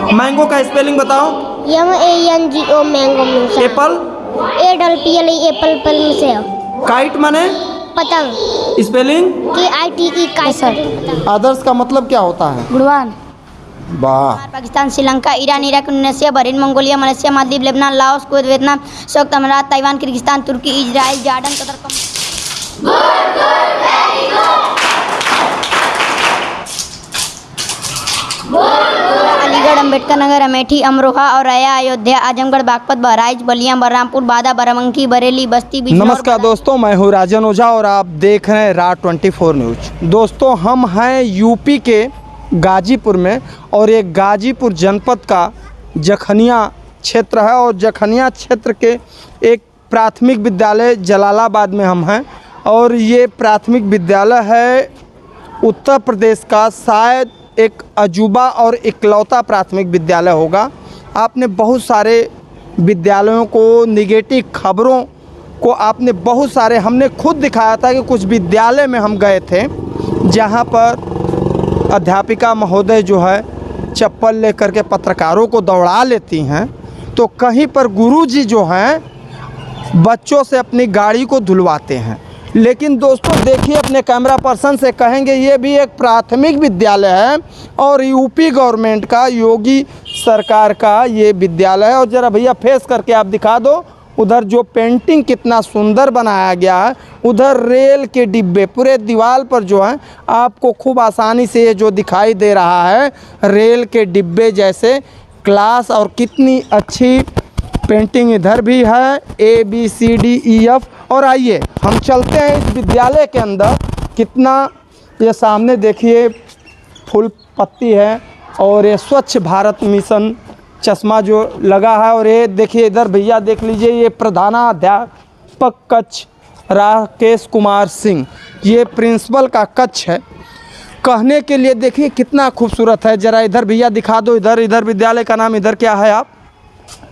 Mango का spelling बताओ। MANGO mango में एप्पल। APPLE एप्पल पल में से काइट माने पतंग। Spelling KITE kite. अदर्स का मतलब क्या होता है? गुणवान। वाह। Pakistan, Sri Lanka, Iran, Iraq, Indonesia, Bahrain, Mongolia, Malaysia, Maldives, Lebanon, Laos, Kuwait, Vietnam, संयुक्त अमीरात, ताइवान, किर्गिस्तान, तुर्की, Israel, Jordan, Qatar. Aligarh, Ambedkar Nagar, Amethi, Amroha, Auraiya, Ayodhya, Azamgarh, Baghpat, Bahraich, Ballia, Balrampur, Banda, Barabanki, Bareilly, बस्ती, बिजनौर। नमस्कार दोस्तों, मैं हूँ राजन ओझा और आप देख रहे हैं राज 24 न्यूज। दोस्तों, हम हैं यूपी के गाजीपुर में और ये गाजीपुर जनपद का जखनिया क्षेत्र है और जखनिया क्षेत्र के एक प्राथमिक विद्यालय जलालाबाद में हम हैं और ये प्राथमिक विद्यालय है उत्तर प्रदेश का शायद एक अजूबा और इकलौता प्राथमिक विद्यालय होगा। आपने बहुत सारे विद्यालयों को, निगेटिव खबरों को आपने बहुत सारे, हमने खुद दिखाया था कि कुछ विद्यालय में हम गए थे जहां पर अध्यापिका महोदय जो है चप्पल लेकर के पत्रकारों को दौड़ा लेती हैं, तो कहीं पर गुरुजी जो हैं बच्चों से अपनी गाड़ी को धुलवाते हैं। लेकिन दोस्तों देखिए, अपने कैमरा पर्सन से कहेंगे ये भी एक प्राथमिक विद्यालय है और यूपी गवर्नमेंट का, योगी सरकार का ये विद्यालय है। और ज़रा भैया फेस करके आप दिखा दो, उधर जो पेंटिंग कितना सुंदर बनाया गया है, उधर रेल के डिब्बे पूरे दीवार पर जो है आपको खूब आसानी से ये जो दिखाई दे रहा है रेल के डिब्बे जैसे क्लास, और कितनी अच्छी पेंटिंग इधर भी है ABCDEF। और आइए हम चलते हैं इस विद्यालय के अंदर। कितना ये सामने देखिए फूल पत्ती है और ये स्वच्छ भारत मिशन चश्मा जो लगा है। और ये देखिए इधर भैया देख लीजिए, ये प्रधानाध्यापक कक्ष राकेश कुमार सिंह, ये प्रिंसिपल का कक्ष है। कहने के लिए देखिए कितना खूबसूरत है। ज़रा इधर भैया दिखा दो, इधर विद्यालय का नाम इधर क्या है आप,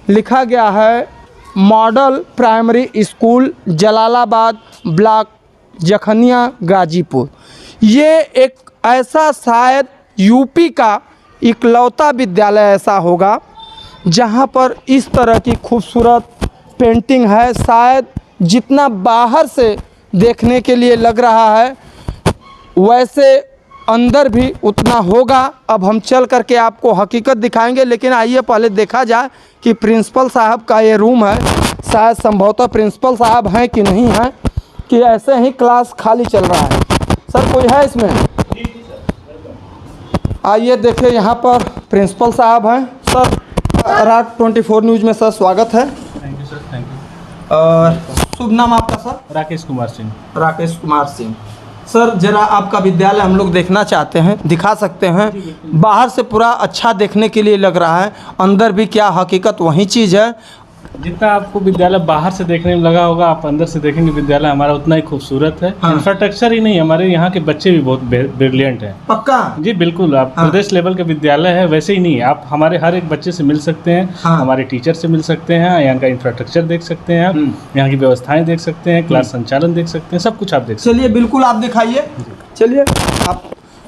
लिखा गया है model primary school Jalalabad block Jakhania Ghazipur. ये एक ऐसा शायद यूपी का इकलौता विद्यालय ऐसा होगा जहां पर इस तरह की खूबसूरत पेंटिंग है। शायद जितना बाहर से देखने के लिए लग रहा है वैसे अंदर भी उतना होगा। अब हम चल करके आपको हकीकत दिखाएंगे, लेकिन आइए पहले देखा जाए कि प्रिंसिपल साहब का ये रूम है। शायद संभवतः प्रिंसिपल साहब हैं कि नहीं हैं, कि ऐसे ही क्लास खाली चल रहा है। सर कोई है इसमें? आइए देखिए, यहाँ पर प्रिंसिपल साहब हैं। सर राज 24 न्यूज़ में सर स्वागत है। Thank you sir, thank you. और शुभ नाम आपका सर? राकेश कुमार सिंह। राकेश कुमार सिंह। सर जरा आपका विद्यालय हम लोग देखना चाहते हैं, दिखा सकते हैं? बाहर से पूरा अच्छा देखने के लिए लग रहा है, अंदर भी क्या हकीकत वही चीज़ है? जितना आपको विद्यालय बाहर से देखने में लगा होगा, आप अंदर से देखेंगे विद्यालय हमारा उतना ही खूबसूरत है। हाँ। इंफ्रास्ट्रक्चर ही नहीं, हमारे यहाँ के बच्चे भी बहुत ब्रिलियंट हैं। पक्का? जी बिल्कुल। आप हाँ। प्रदेश लेवल का विद्यालय है, वैसे ही नहीं, आप हमारे हर एक बच्चे से मिल सकते हैं। हाँ। हमारे टीचर से मिल सकते हैं, यहाँ का इंफ्रास्ट्रक्चर देख सकते हैं, आप यहाँ की व्यवस्थाएं देख सकते हैं, क्लास संचालन देख सकते हैं, सब कुछ आप देख सकते चलिए बिल्कुल आप दिखाइए। चलिए आप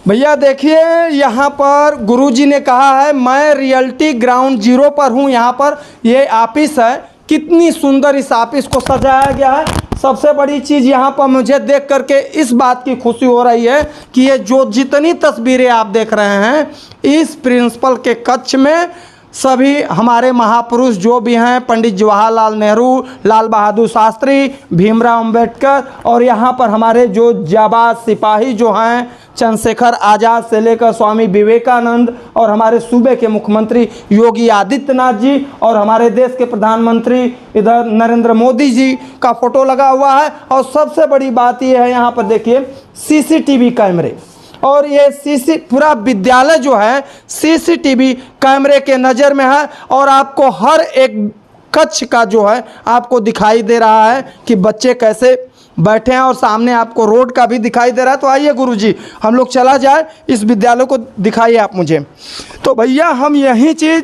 भैया देखिए, यहाँ पर गुरुजी ने कहा है मैं रियल्टी ग्राउंड जीरो पर हूँ। यहाँ पर ये ऑफिस है, कितनी सुंदर इस ऑफिस को सजाया गया है। सबसे बड़ी चीज़ यहाँ पर मुझे देख करके इस बात की खुशी हो रही है कि ये जो जितनी तस्वीरें आप देख रहे हैं इस प्रिंसिपल के कक्ष में सभी हमारे महापुरुष जो भी हैं, पंडित जवाहरलाल नेहरू, लाल बहादुर शास्त्री, भीमराव अंबेडकर, और यहाँ पर हमारे जो जाबाज सिपाही जो हैं, चंद्रशेखर आज़ाद से लेकर स्वामी विवेकानंद, और हमारे सूबे के मुख्यमंत्री योगी आदित्यनाथ जी, और हमारे देश के प्रधानमंत्री इधर नरेंद्र मोदी जी का फ़ोटो लगा हुआ है। और सबसे बड़ी बात यह है, यहाँ पर देखिए CCTV कैमरे, और ये पूरा विद्यालय जो है CCTV कैमरे के नज़र में है। और आपको हर एक कक्ष का जो है आपको दिखाई दे रहा है कि बच्चे कैसे बैठे हैं, और सामने आपको रोड का भी दिखाई दे रहा है। तो आइए गुरुजी हम लोग चला जाए, इस विद्यालय को दिखाइए आप मुझे। तो भैया हम यही चीज़,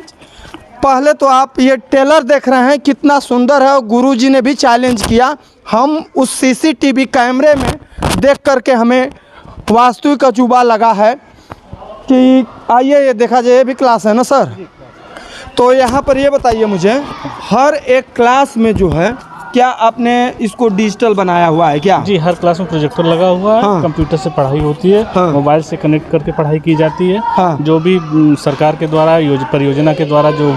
पहले तो आप ये टेलर देख रहे हैं कितना सुंदर है, और गुरुजी ने भी चैलेंज किया। हम उस CCTV कैमरे में देख करके हमें वास्तविक अजूबा लगा है कि आइए ये देखा जाए, ये भी क्लास है ना सर? तो यहाँ पर ये बताइए मुझे, हर एक क्लास में जो है क्या आपने इसको डिजिटल बनाया हुआ है क्या? जी, हर क्लास में प्रोजेक्टर लगा हुआ है। हाँ। कंप्यूटर से पढ़ाई होती है। हाँ। मोबाइल से कनेक्ट करके पढ़ाई की जाती है। हाँ। जो भी सरकार के द्वारा परियोजना के द्वारा जो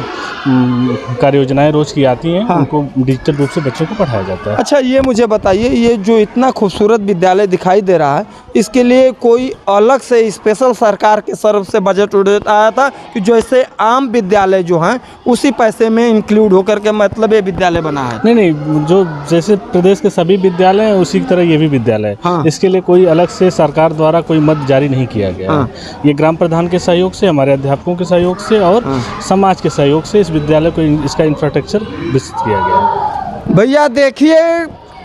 कार्य योजनाएं रोज की आती हैं, हाँ। उनको डिजिटल रूप से बच्चों को पढ़ाया जाता है। अच्छा, ये मुझे बताइए, ये जो इतना खूबसूरत विद्यालय दिखाई दे रहा है, इसके लिए कोई अलग से स्पेशल सरकार के तरफ से बजट उड़ाया आया था कि जैसे आम विद्यालय जो हैं उसी पैसे में इंक्लूड होकर के मतलब ये विद्यालय बना है? नहीं, जो जैसे प्रदेश के सभी विद्यालय हैं उसी की तरह ये भी विद्यालय है। हाँ। इसके लिए कोई अलग से सरकार द्वारा कोई मद जारी नहीं किया गया हाँ। है। ये ग्राम प्रधान के सहयोग से, हमारे अध्यापकों के सहयोग से और समाज के सहयोग से इस विद्यालय को इसका इंफ्रास्ट्रक्चर विकसित किया गया है। भैया देखिए,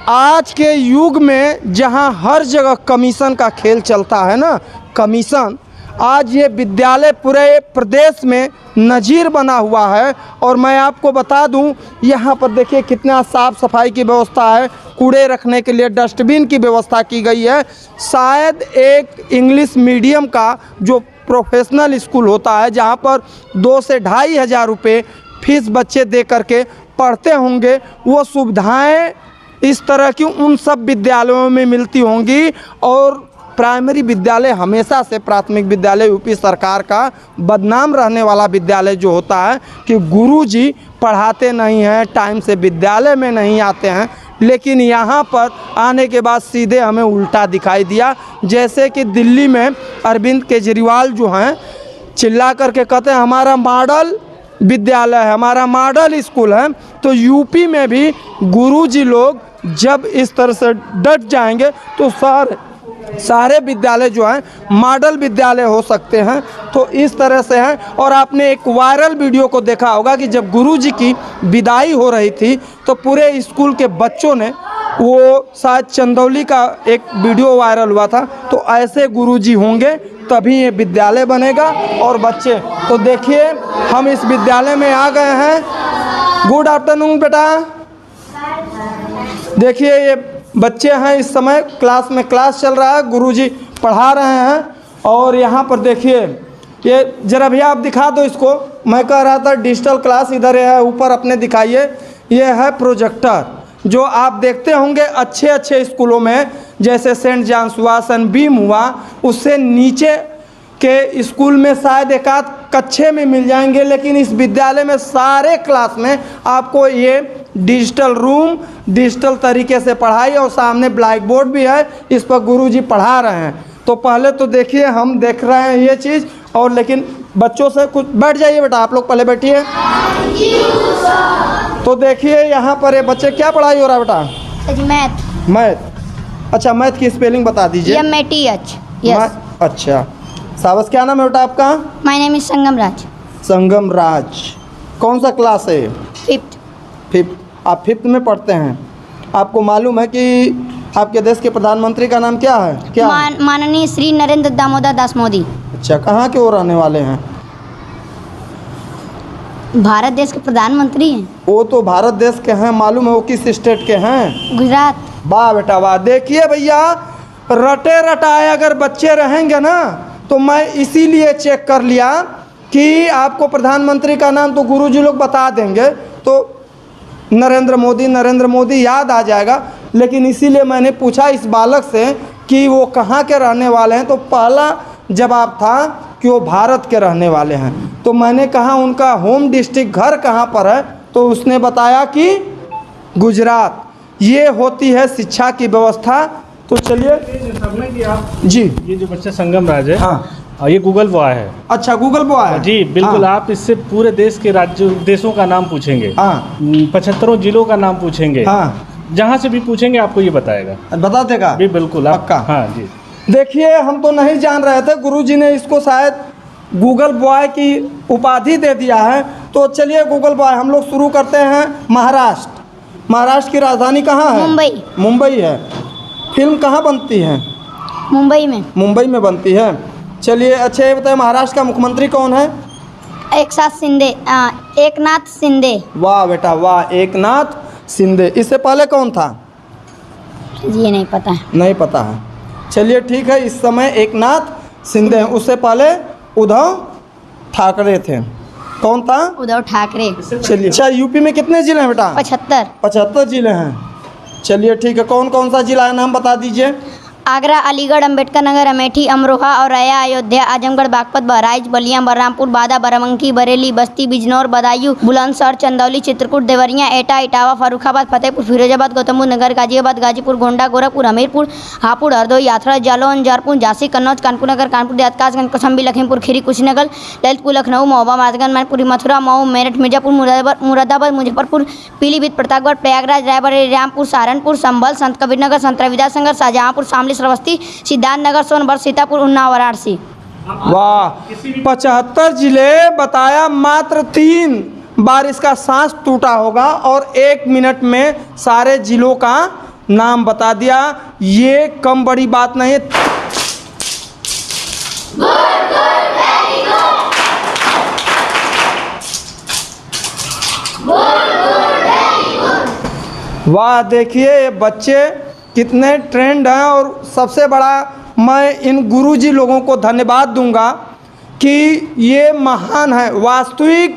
आज के युग में जहां हर जगह कमीशन का खेल चलता है ना, कमीशन, आज ये विद्यालय पूरे प्रदेश में नज़ीर बना हुआ है। और मैं आपको बता दूं, यहाँ पर देखिए कितना साफ़ सफाई की व्यवस्था है, कूड़े रखने के लिए डस्टबिन की व्यवस्था की गई है। शायद एक इंग्लिश मीडियम का जो प्रोफेशनल स्कूल होता है, जहाँ पर 2 से 2,500 हज़ार रुपये फीस बच्चे दे करके पढ़ते होंगे, वो सुविधाएं इस तरह की उन सब विद्यालयों में मिलती होंगी। और प्राइमरी विद्यालय हमेशा से, प्राथमिक विद्यालय यूपी सरकार का बदनाम रहने वाला विद्यालय जो होता है कि गुरुजी पढ़ाते नहीं हैं, टाइम से विद्यालय में नहीं आते हैं। लेकिन यहाँ पर आने के बाद सीधे हमें उल्टा दिखाई दिया। जैसे कि दिल्ली में अरविंद केजरीवाल जो हैं चिल्ला करके कहते हैं हमारा मॉडल विद्यालय है, हमारा मॉडल स्कूल है। तो यूपी में भी गुरुजी लोग जब इस तरह से डट जाएंगे तो सारे विद्यालय जो हैं मॉडल विद्यालय हो सकते हैं। तो इस तरह से हैं। और आपने एक वायरल वीडियो को देखा होगा कि जब गुरुजी की विदाई हो रही थी तो पूरे स्कूल के बच्चों ने, वो शायद चंदौली का एक वीडियो वायरल हुआ था, तो ऐसे गुरुजी होंगे तभी ये विद्यालय बनेगा। और बच्चे तो देखिए, हम इस विद्यालय में आ गए हैं। गुड आफ्टरनून बेटा। देखिए ये बच्चे हैं, इस समय क्लास चल रहा है, गुरुजी पढ़ा रहे हैं। और यहाँ पर देखिए, ये जरा भैया आप दिखा दो इसको। मैं कह रहा था डिजिटल क्लास इधर है, ऊपर अपने दिखाइए। ये है प्रोजेक्टर जो आप देखते होंगे अच्छे अच्छे स्कूलों में, जैसे सेंट जॉन्स हुआ, सनबीम हुआ, उससे नीचे के स्कूल में शायद एक आध कच्चे में मिल जाएंगे। लेकिन इस विद्यालय में सारे क्लास में आपको ये डिजिटल रूम, डिजिटल तरीके से पढ़ाई, और सामने ब्लैक बोर्ड भी है, इस पर गुरुजी पढ़ा रहे हैं। तो पहले तो देखिए, हम देख रहे हैं ये चीज़। और लेकिन बच्चों से कुछ, बैठ जाइए बेटा, आप लोग पहले बैठिए। तो देखिए यहाँ पर ये बच्चे, क्या पढ़ाई हो रहा है बेटा? मैथ। अच्छा, मैथ की स्पेलिंग बता दीजिए। MATH। यस। अच्छा, सावस, क्या नाम है बेटा आपका? माय नेम इज संगम राज। संगम राज। कौन सा क्लास है? 5th। आप 5th में पढ़ते हैं। आपको मालूम है कि आपके देश के प्रधानमंत्री का नाम क्या है? क्या? माननीय श्री नरेंद्र दामोदर दास मोदी। अच्छा, कहाँ के वो रहने वाले हैं? भारत देश के प्रधानमंत्री हैं। वो तो भारत देश के हैं, मालूम है वो किस स्टेट के हैं? गुजरात। वाह बेटा वाह। देखिए भैया, रटे रटाए अगर बच्चे रहेंगे ना, तो मैं इसीलिए चेक कर लिया कि आपको प्रधानमंत्री का नाम तो गुरुजी लोग बता देंगे, तो नरेंद्र मोदी याद आ जाएगा। लेकिन इसीलिए मैंने पूछा इस बालक से कि वो कहाँ के रहने वाले हैं, तो पहला जवाब था कि वो भारत के रहने वाले हैं। तो मैंने कहा उनका होम डिस्ट्रिक्ट, घर कहाँ पर है, तो उसने बताया कि गुजरात। ये होती है शिक्षा की व्यवस्था। तो चलिए जी, ये जो बच्चा संगम राज है, हाँ, ये गूगल बॉय है। अच्छा, गूगल बॉय है जी बिल्कुल। हाँ। आप इससे पूरे देश के देशों का नाम पूछेंगे, हाँ, 75 जिलों का नाम पूछेंगे, हाँ, जहाँ से भी पूछेंगे आपको ये बताएगा। बता देगा जी बिल्कुल। आप पक्का? हाँ जी। देखिए, हम तो नहीं जान रहे थे, गुरुजी ने इसको शायद गूगल बॉय की उपाधि दे दिया है। तो चलिए गूगल बॉय, हम लोग शुरू करते हैं महाराष्ट्र की राजधानी कहाँ है? मुंबई है। फिल्म कहाँ बनती है? मुंबई में बनती है। चलिए, अच्छा ये बताइए, महाराष्ट्र का मुख्यमंत्री कौन है? एकनाथ शिंदे। वाह बेटा वाह, एकनाथ शिंदे। इससे पहले कौन था? ये नहीं पता है। नहीं पता है। चलिए ठीक है, इस समय एकनाथ शिंदे हैं। उससे पहले उद्धव ठाकरे थे। कौन था? उद्धव ठाकरे। चलिए, अच्छा यूपी में कितने जिले हैं बेटा? 75। 75 जिले हैं। चलिए ठीक है, कौन कौन सा जिला है नाम बता दीजिए। आगरा, अलीगढ़, अम्बेडकर नगर, अमेठी, अमरोहा और रया, अयोध्या, आजमगढ़, बागपत, बहराइच, बलिया, बलरामपुर, बादा, बाराबंकी, बरेली, बस्ती, बिजनौर, बदायूं, बुलंदशहर, चंदौली, चित्रकूट, देवरिया, एटा, इटावा, फर्रुखाबाद, फतेहपुर, फिरोजाबाद, गौतम बुद्ध नगर, गाजियाबाद, गाजीपुर, गोंडा, गोरखपुर, हमीरपुर, हापुड़, हरदोई, यात्रा, जालौन, जारपुर, झांसी, कन्नौज, कानपुर नगर, कानपुर देहात, कासगंज, कौशाम्बी, लखीमपुर खीरी, कुशीनगर, ललितपुर, लखनऊ, महोबा, महाराजगंज, मैनपुरी, मथुरा, मऊ, मेरठ, मिर्जापुर, मुरादाबाद, मुजफ्फरपुर, पीलीभीत, प्रतापगढ़, प्रयागराज, रायबरेली, रामपुर, सहारनपुर, संभल, संत कबीरनगर, संत रविदास नगर, शाहजहाँपुर, शामली, श्रावस्ती, सिद्धार्थनगर, सोनभद्र, सीतापुर, उन्नाव, वाराणसी। वाह, 75 जिले बताया, मात्र 3 बार इसका सांस टूटा होगा और 1 मिनट में सारे जिलों का नाम बता दिया। ये कम बड़ी बात नहीं है। वाह, देखिए ये बच्चे कितने ट्रेंड हैं। और सबसे बड़ा मैं इन गुरुजी लोगों को धन्यवाद दूंगा कि ये महान है। वास्तविक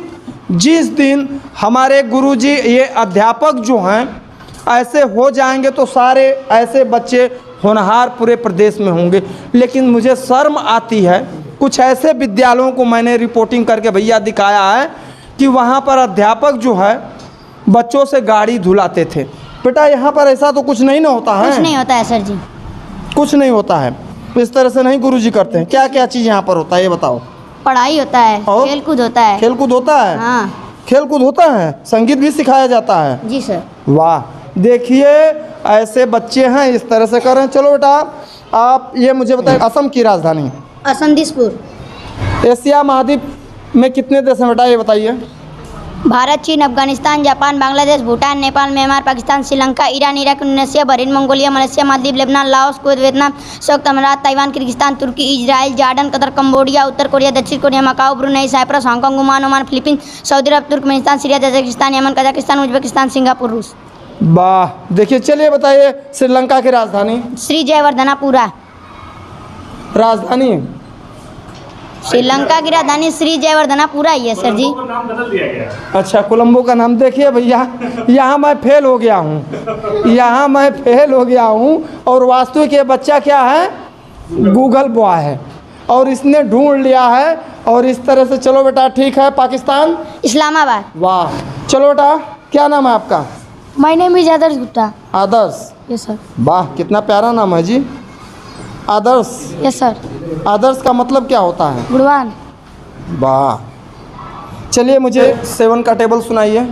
जिस दिन हमारे गुरुजी, ये अध्यापक जो हैं ऐसे हो जाएंगे तो सारे ऐसे बच्चे होनहार पूरे प्रदेश में होंगे। लेकिन मुझे शर्म आती है, कुछ ऐसे विद्यालयों को मैंने रिपोर्टिंग करके भैया दिखाया है कि वहाँ पर अध्यापक जो है बच्चों से गाड़ी धुलाते थे। बेटा यहाँ पर ऐसा तो कुछ नहीं ना होता है? कुछ नहीं होता है सर जी, कुछ नहीं होता है। इस तरह से नहीं गुरुजी करते हैं। क्या क्या चीज़ यहाँ पर होता है ये बताओ। पढ़ाई होता है, और? खेलकूद होता है। खेलकूद होता है? हाँ खेलकूद होता है, संगीत भी सिखाया जाता है। जी सर। वाह, देखिए ऐसे बच्चे हैं, इस तरह से कर रहे हैं। चलो बेटा आप ये मुझे बताइए, असम की राजधानी? असम दिसपुर। एशिया महाद्वीप में कितने देश हैं बेटा ये बताइए। भारत, चीन, Afghanistan, Japan, Bangladesh, Bhutan, Nepal, Myanmar, Pakistan, Sri Lanka, Iran, Iraq, Indonesia, Bahrain, Mongolia, Malaysia, Maldives, Lebanon, Laos, Kuwait, Vietnam, संयुक्त अमीरात, ताइवान, किर्गिस्तान, तुर्की, इजराइल, जॉर्डन, कतर, कंबोडिया, उत्तर कोरिया, दक्षिण Korea, Macau, Brunei, Cyprus, Hong Kong, Oman, Philippines, Saudi Arabia, Turkmenistan, Syria, Tajikistan, Yemen, Kazakhstan, Uzbekistan, Singapore, रूस। वाह, देखिए चलिए बताइए श्रीलंका की राजधानी? श्री जयवर्धनापुरा। राजधानी? श्रीलंका की राजधानी श्री जयवर्धनापुरा ही है सर जी। नाम बदल दिया गया। अच्छा, कोलंबो का नाम। देखिए भैया यहाँ मैं फेल हो गया हूँ, यहाँ मैं फेल हो गया हूँ। और वास्तविक ये बच्चा क्या है, गूगल बॉय है और इसने ढूंढ लिया है। और इस तरह से चलो बेटा ठीक है। पाकिस्तान? इस्लामाबाद। वाह, चलो बेटा क्या नाम है आपका? My name is Adarsh Gupta. Adarsh? Yes sir. वाह, कितना प्यारा नाम है जी, आदर्श। Yes sir. आदर्श का मतलब क्या होता है? गुणवान। वाह, चलिए मुझे 7 का टेबल सुनाइए।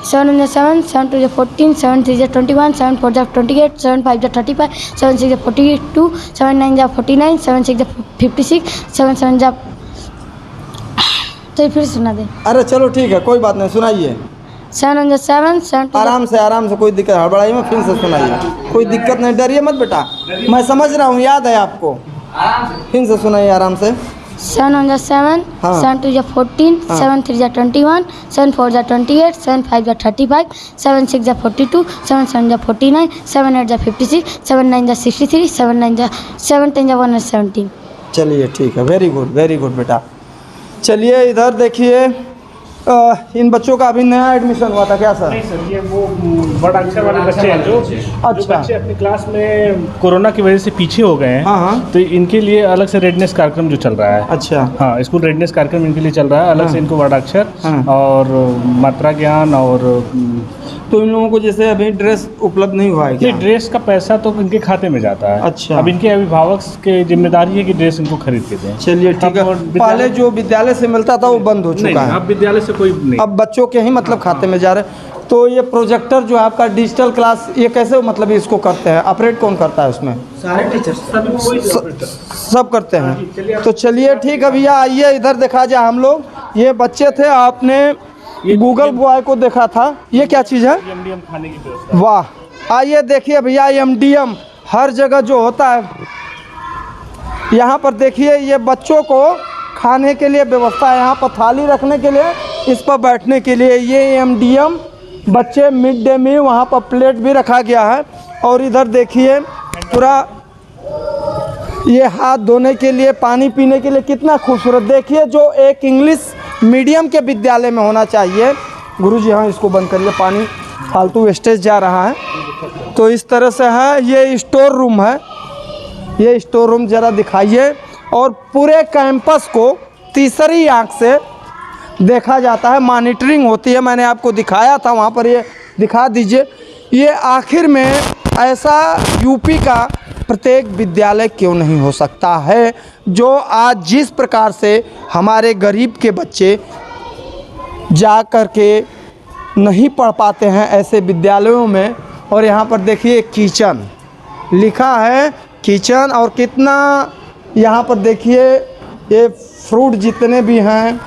7 × 7, 7 × 14, 7 × 3 = 21, 7 × 4 = 28, 7 × 5 = 35, 7 × 6 = 42, 7 × 9 = 49, 7 × 6 = 56, 7 × 7 = तो फिर सुना दे। अरे चलो ठीक है, कोई बात नहीं, सुनाइए। 7 × 7, 7 आराम से, कोई दिक्कत हड़बड़ाई में फिर से सुनाइए, कोई दिक्कत नहीं, डरिए मत बेटा, मैं समझ रहा हूँ, याद है आपको। फिर से सुनाइए आराम से। 7 × 7, हाँ। 7 × 2 = 14, हाँ। 7 × 3 = 21, 7 × 4 = 28, 7 × 5 = 35, 7 × 6 = 42, 7 × 7 = 49, 7 × 8 = 56, 7 × 9 = 63, 7 × 9 = 7 × 10 = 117। चलिए ठीक है, वेरी गुड बेटा। चलिए इधर देखिए, इन बच्चों का अभी नया एडमिशन हुआ था क्या सर? नहीं सर, ये वो बड़ा अक्षर वाले बच्चे हैं जो अच्छा। बच्चे अपनी क्लास में कोरोना की वजह से पीछे हो गए हैं। हाँ हाँ। तो इनके लिए अलग से रेडनेस कार्यक्रम जो चल रहा है। अच्छा। हाँ, स्कूल रेडनेस कार्यक्रम इनके लिए चल रहा है अलग से। इनको बड़ा अक्षर हाँ। और मात्रा ज्ञान और तो इन लोगों को जैसे अभी ड्रेस उपलब्ध नहीं हुआ है क्या? ये ड्रेस का पैसा तो इनके खाते में जाता है। अच्छा। अब इनके अभिभावक की जिम्मेदारी है कि ड्रेस इनको खरीद के दें। चलिए ठीक है, पहले जो विद्यालय से मिलता था वो बंद हो चुका है, अब विद्यालय से कोई नहीं, अब बच्चों के ही मतलब खाते में जा रहे हैं। तो ये प्रोजेक्टर जो है आपका डिजिटल क्लास, ये कैसे मतलब इसको करते हैं, ऑपरेट कौन करता है उसमें? सारे टीचर्स सब करते हैं। तो चलिए ठीक है भैया, आइए इधर देखा जाए हम लोग। ये बच्चे थे, आपने गूगल बॉय को देखा था, ये क्या चीज़ है? एमडीएम खाने की व्यवस्था। वाह, आइए देखिए भैया, एमडीएम हर जगह जो होता है, यहाँ पर देखिए ये बच्चों को खाने के लिए व्यवस्था है, यहाँ पर थाली रखने के लिए, इस पर बैठने के लिए ये एमडीएम बच्चे मिड डे मील, वहाँ पर प्लेट भी रखा गया है। और इधर देखिए पूरा ये हाथ धोने के लिए, पानी पीने के लिए, कितना खूबसूरत। देखिए जो एक इंग्लिश मीडियम के विद्यालय में होना चाहिए। गुरुजी हाँ इसको बंद करिए, पानी फालतू वेस्टेज जा रहा है। तो इस तरह से है, ये स्टोर रूम है, ये स्टोर रूम ज़रा दिखाइए। और पूरे कैंपस को तीसरी आंख से देखा जाता है, मॉनिटरिंग होती है। मैंने आपको दिखाया था वहाँ पर, ये दिखा दीजिए। ये आखिर में ऐसा यूपी का प्रत्येक विद्यालय क्यों नहीं हो सकता है, जो आज जिस प्रकार से हमारे गरीब के बच्चे जा कर के नहीं पढ़ पाते हैं ऐसे विद्यालयों में। और यहाँ पर देखिए किचन लिखा है, किचन। और कितना यहाँ पर देखिए ये फ्रूट जितने भी हैं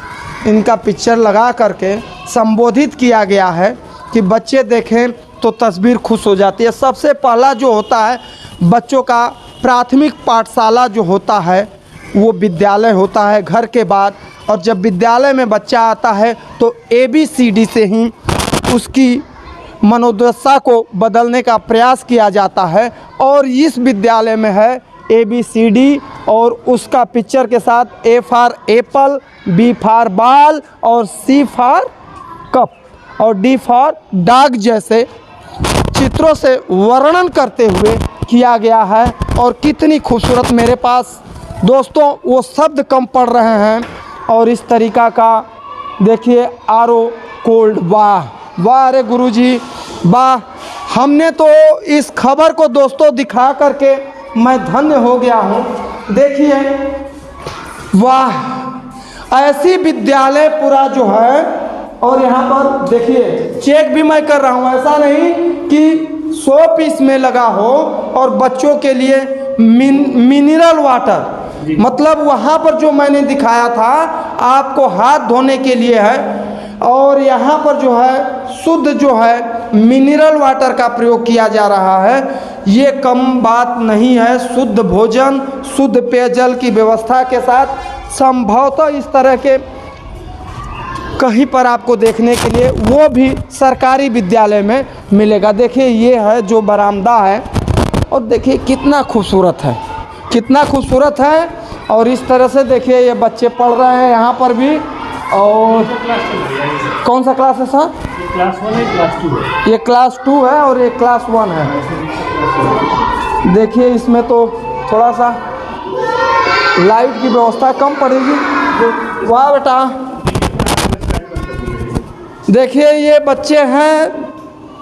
इनका पिक्चर लगा करके संबोधित किया गया है कि बच्चे देखें तो तस्वीर खुश हो जाती है। सबसे पहला जो होता है बच्चों का प्राथमिक पाठशाला जो होता है वो विद्यालय होता है घर के बाद। और जब विद्यालय में बच्चा आता है तो ABCD से ही उसकी मनोदशा को बदलने का प्रयास किया जाता है। और इस विद्यालय में है ABCD और उसका पिक्चर के साथ A for Apple, B for ball और C फॉर कप और D फॉर डॉग जैसे चित्रों से वर्णन करते हुए किया गया है। और कितनी खूबसूरत, मेरे पास दोस्तों वो शब्द कम पड़ रहे हैं। और इस तरीका का देखिए RO कोल्ड, वाह वाह, अरे गुरुजी वाह। हमने तो इस खबर को दोस्तों दिखा करके मैं धन्य हो गया हूँ। देखिए वाह, ऐसी विद्यालय पूरा जो है। और यहाँ पर देखिए चेक भी मैं कर रहा हूँ, ऐसा नहीं कि 100 पीस में लगा हो। और बच्चों के लिए मिनरल वाटर, मतलब वहाँ पर जो मैंने दिखाया था आपको हाथ धोने के लिए है। और यहाँ पर जो है शुद्ध जो है मिनरल वाटर का प्रयोग किया जा रहा है। ये कम बात नहीं है। शुद्ध भोजन, शुद्ध पेयजल की व्यवस्था के साथ संभवतः इस तरह के कहीं पर आपको देखने के लिए वो भी सरकारी विद्यालय में मिलेगा। देखिए ये है जो बरामदा है और देखिए कितना खूबसूरत है, कितना खूबसूरत है। और इस तरह से देखिए ये बच्चे पढ़ रहे हैं यहाँ पर भी। और कौन सा क्लास है सर? क्लास 1 है, क्लास 2 है। ये क्लास 2 है और ये क्लास 1 है। देखिए इसमें तो थोड़ा सा लाइट की व्यवस्था कम पड़ेगी। वाह बेटा, देखिए ये बच्चे हैं,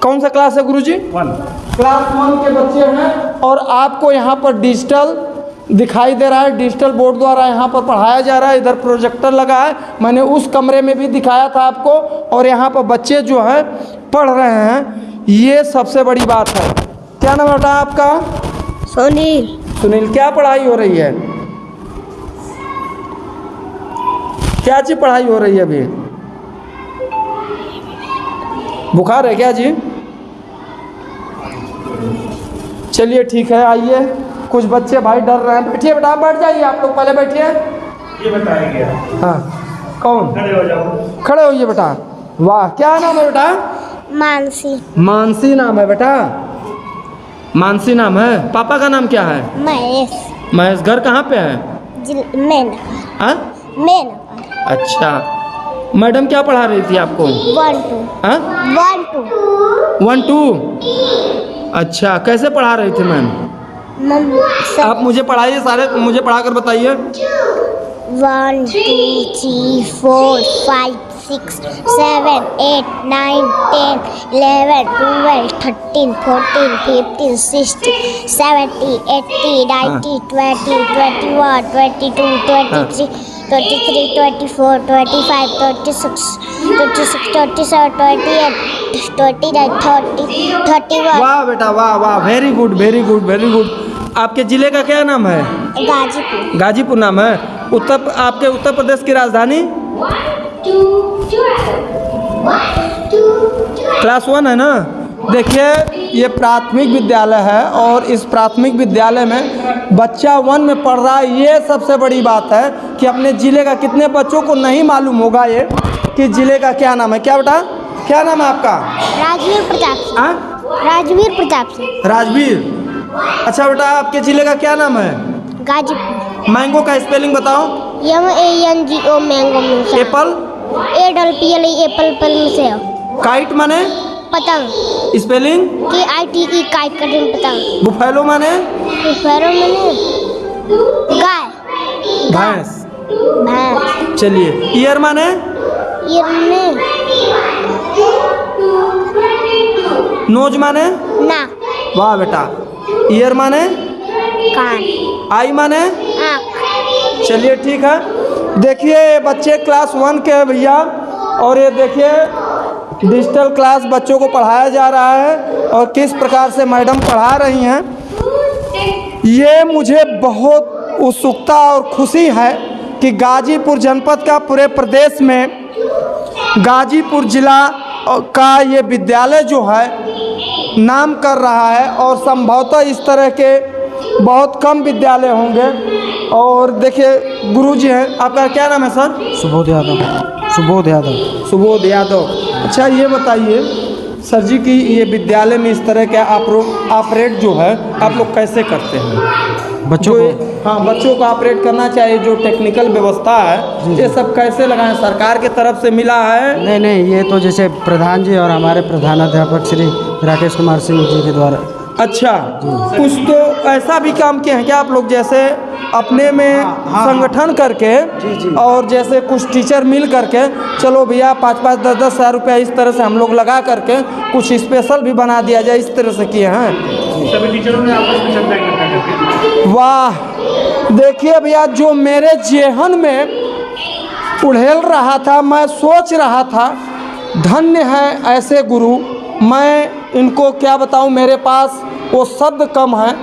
कौन सा क्लास है गुरुजी? 1। क्लास 1 के बच्चे हैं। और आपको यहाँ पर डिजिटल दिखाई दे रहा है, डिजिटल बोर्ड द्वारा यहाँ पर पढ़ाया जा रहा है। इधर प्रोजेक्टर लगा है, मैंने उस कमरे में भी दिखाया था आपको। और यहाँ पर बच्चे जो है पढ़ रहे हैं, ये सबसे बड़ी बात है। क्या नाम बेटा आपका? सुनील। सुनील, क्या पढ़ाई हो रही है? क्या चीज पढ़ाई हो रही है अभी? बुखार है क्या जी? चलिए ठीक है, आइए। कुछ बच्चे भाई डर रहे हैं, बैठिए बेटा, बैठ जाइए आप लोग, पहले बैठिए। ये बताया गया। हाँ, कौन? खड़े हो जाओ। खड़े होइए बेटा। वाह, क्या नाम है बेटा? मानसी। मानसी नाम है बेटा, मानसी नाम है। पापा का नाम क्या है? महेश। महेश। घर कहाँ पे है? हाँ? अच्छा, मैडम क्या पढ़ा रही थी आपको? 1 2। हाँ? 1 2। अच्छा, कैसे पढ़ा रही थी मैम? आप मुझे पढ़ाइए, सारे मुझे पढ़ा कर बताइए। 1 2 3 4 5 6 7 8 9 10 11 12 13 14 15 16 17 18 19 20 21 22 23 23 24 25 26 27 28 29 30 31। वाह बेटा, वाह वाह, very good very good very good. आपके ज़िले का क्या नाम है? गाजीपुर। गाजीपुर नाम है। आपके उत्तर प्रदेश की राजधानी? क्लास 1 है ना। देखिए ये प्राथमिक विद्यालय है और इस प्राथमिक विद्यालय में बच्चा 1 में पढ़ रहा है। ये सबसे बड़ी बात है कि अपने ज़िले का, कितने बच्चों को नहीं मालूम होगा ये कि ज़िले का क्या नाम है। क्या बेटा, क्या नाम है आपका? राजवीर प्रताप सिंह। हाँ, राजवीर प्रताप सिंह। राजवीर। अच्छा बेटा, आपके ज़िले का क्या नाम है? गाजीपुर। मैंगो का स्पेलिंग बताओ। MANGO। Mango. Apple? APPLE Apple पल से काइट माने पतंग स्पेलिंग KITE काइट का पतंग बुफेलो माने बुफेलो गाय भैंस। भैंस चलिए ईयर माने नोज माने नाक वाह बेटा। ईयर माने कान आई माने आँख। चलिए ठीक है। देखिए ये बच्चे क्लास 1 के हैं भैया, और ये देखिए डिजिटल क्लास बच्चों को पढ़ाया जा रहा है और किस प्रकार से मैडम पढ़ा रही हैं। ये मुझे बहुत उत्सुकता और खुशी है कि गाजीपुर जनपद का पूरे प्रदेश में गाजीपुर जिला का ये विद्यालय जो है नाम कर रहा है, और संभवतः इस तरह के बहुत कम विद्यालय होंगे। और देखिए गुरुजी हैं, आपका क्या नाम है सर? सुबोध यादव। सुबोध यादव। सुबोध यादव। अच्छा ये बताइए सर जी कि ये विद्यालय में इस तरह के ऑपरेट जो है आप लोग कैसे करते हैं बच्चों जो को? हाँ बच्चों को ऑपरेट करना चाहिए, जो टेक्निकल व्यवस्था है ये सब कैसे लगाएं? सरकार के तरफ से मिला है? नहीं, ये तो जैसे प्रधान जी और हमारे प्रधानाध्यापक श्री राकेश कुमार सिंह जी के द्वारा। अच्छा कुछ तो ऐसा भी काम किए हैं क्या आप लोग, जैसे अपने में संगठन करके और जैसे कुछ टीचर मिल करके चलो भैया 5-5, 10-10 हज़ार रुपया इस तरह से हम लोग लगा करके कुछ स्पेशल भी बना दिया जाए, इस तरह से किए हैं? सभी टीचरों ने आपस में चर्चा करके। वाह देखिए भैया, जो मेरे जेहन में उड़ेल रहा था, मैं सोच रहा था धन्य है ऐसे गुरु। मैं इनको क्या बताऊं, मेरे पास वो शब्द कम है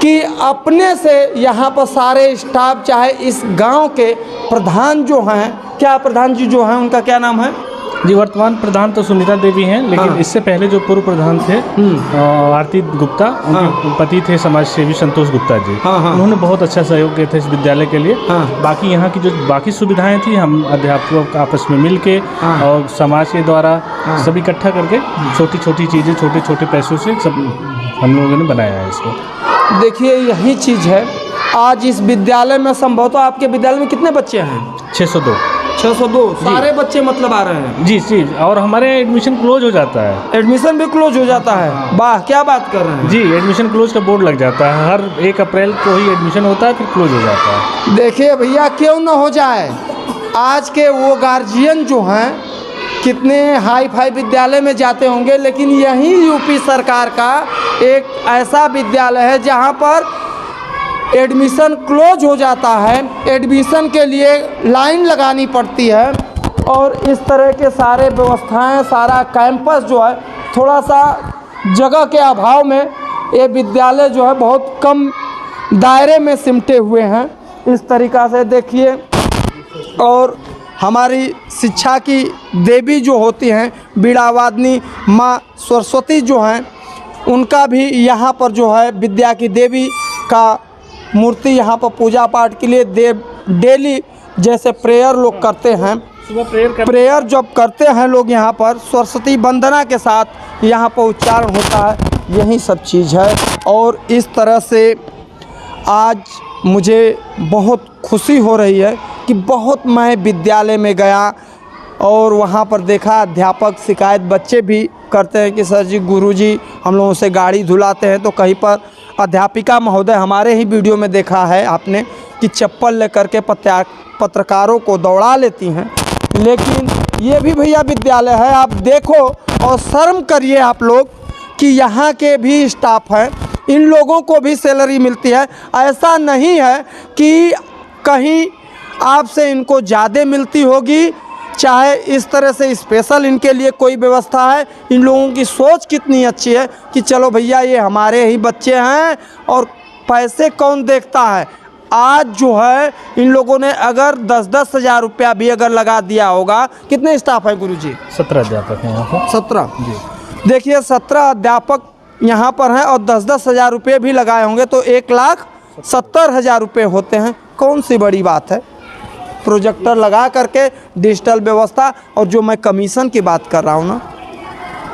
कि अपने से यहाँ पर सारे स्टाफ, चाहे इस गांव के प्रधान जो हैं, क्या प्रधान जी जो हैं उनका क्या नाम है? जी वर्तमान प्रधान तो सुनीता देवी हैं, लेकिन इससे पहले जो पूर्व प्रधान थे आरती गुप्ता, उनके पति थे समाज सेवी संतोष गुप्ता जी। उन्होंने बहुत अच्छा सहयोग किया था इस विद्यालय के लिए। बाकी यहाँ की जो बाकी सुविधाएं थी हम अध्यापकों आपस में मिल के और समाज के द्वारा सब इकट्ठा करके छोटी छोटी चीज़ें छोटे छोटे पैसों से सब हम लोगों ने बनाया है इसको। देखिए यही चीज़ है आज इस विद्यालय में। संभवतः आपके विद्यालय में कितने बच्चे हैं? 602। 602 सारे बच्चे मतलब आ रहे हैं? जी, और हमारे एडमिशन क्लोज हो जाता है। एडमिशन भी क्लोज हो जाता है? वाह क्या बात कर रहे हैं जी, एडमिशन क्लोज का बोर्ड लग जाता है, हर 1 अप्रैल को ही एडमिशन होता है, फिर क्लोज हो जाता है। देखिए भैया क्यों ना हो जाए, आज के वो गार्जियन जो हैं कितने हाई फाई विद्यालय में जाते होंगे, लेकिन यही यूपी सरकार का एक ऐसा विद्यालय है जहाँ पर एडमिशन क्लोज हो जाता है, एडमिशन के लिए लाइन लगानी पड़ती है, और इस तरह के सारे व्यवस्थाएं, सारा कैंपस जो है थोड़ा सा जगह के अभाव में ये विद्यालय जो है बहुत कम दायरे में सिमटे हुए हैं इस तरीक़ा से। देखिए और हमारी शिक्षा की देवी जो होती हैं बीड़ावादनी माँ सरस्वती जो हैं, उनका भी यहाँ पर जो है विद्या की देवी का मूर्ति यहाँ पर पूजा पाठ के लिए डेली जैसे प्रेयर लोग करते हैं, सुबह प्रेयर जब करते हैं लोग यहाँ पर सरस्वती वंदना के साथ यहाँ पर उच्चारण होता है, यही सब चीज़ है। और इस तरह से आज मुझे बहुत खुशी हो रही है कि बहुत मैं विद्यालय में गया और वहाँ पर देखा अध्यापक शिकायत बच्चे भी करते हैं कि सर जी गुरुजी हम लोगों से गाड़ी धुलाते हैं, तो कहीं पर अध्यापिका महोदय हमारे ही वीडियो में देखा है आपने कि चप्पल लेकर के पत्रकारों को दौड़ा लेती हैं। लेकिन ये भी भैया विद्यालय है, आप देखो और शर्म करिए आप लोग कि यहाँ के भी स्टाफ हैं, इन लोगों को भी सैलरी मिलती है। ऐसा नहीं है कि कहीं आपसे इनको ज़्यादा मिलती होगी, चाहे इस तरह से स्पेशल इनके लिए कोई व्यवस्था है। इन लोगों की सोच कितनी अच्छी है कि चलो भैया ये हमारे ही बच्चे हैं और पैसे कौन देखता है। आज जो है इन लोगों ने अगर 10-10 हज़ार रुपया भी अगर लगा दिया होगा। कितने स्टाफ है गुरुजी? 17 अध्यापक हैं यहाँ पर। 17 जी। देखिए 17 अध्यापक यहाँ पर हैं और 10-10 हज़ार रुपये भी लगाए होंगे तो 1,70,000 रुपये होते हैं। कौन सी बड़ी बात है? प्रोजेक्टर लगा करके डिजिटल व्यवस्था, और जो मैं कमीशन की बात कर रहा हूँ ना,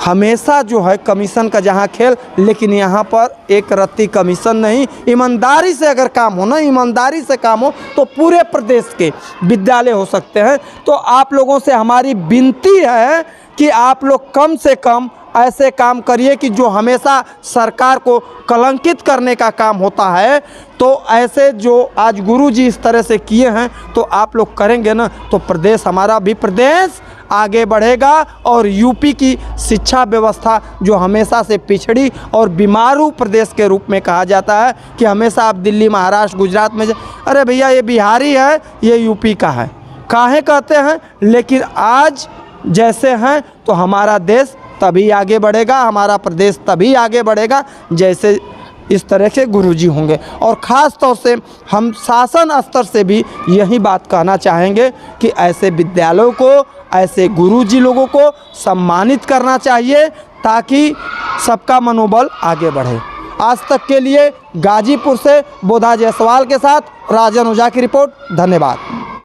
हमेशा जो है कमीशन का जहाँ खेल, लेकिन यहाँ पर एक रत्ती कमीशन नहीं, ईमानदारी से अगर काम हो ना, ईमानदारी से काम हो तो पूरे प्रदेश के विद्यालय हो सकते हैं। तो आप लोगों से हमारी विनती है कि आप लोग कम से कम ऐसे काम करिए कि जो हमेशा सरकार को कलंकित करने का काम होता है, तो ऐसे जो आज गुरुजी इस तरह से किए हैं तो आप लोग करेंगे ना, तो प्रदेश, हमारा भी प्रदेश आगे बढ़ेगा। और यूपी की शिक्षा व्यवस्था जो हमेशा से पिछड़ी और बीमारू प्रदेश के रूप में कहा जाता है कि हमेशा आप दिल्ली, महाराष्ट्र, गुजरात में अरे भैया ये बिहारी है, ये यूपी का है, काहे कहते हैं। लेकिन आज जैसे हैं तो हमारा देश तभी आगे बढ़ेगा, हमारा प्रदेश तभी आगे बढ़ेगा जैसे इस तरह के गुरुजी होंगे। और ख़ास तौर से हम शासन स्तर से भी यही बात कहना चाहेंगे कि ऐसे विद्यालयों को, ऐसे गुरुजी लोगों को सम्मानित करना चाहिए ताकि सबका मनोबल आगे बढ़े। आज तक के लिए गाजीपुर से बोधा जायसवाल के साथ राजन ओझा की रिपोर्ट। धन्यवाद।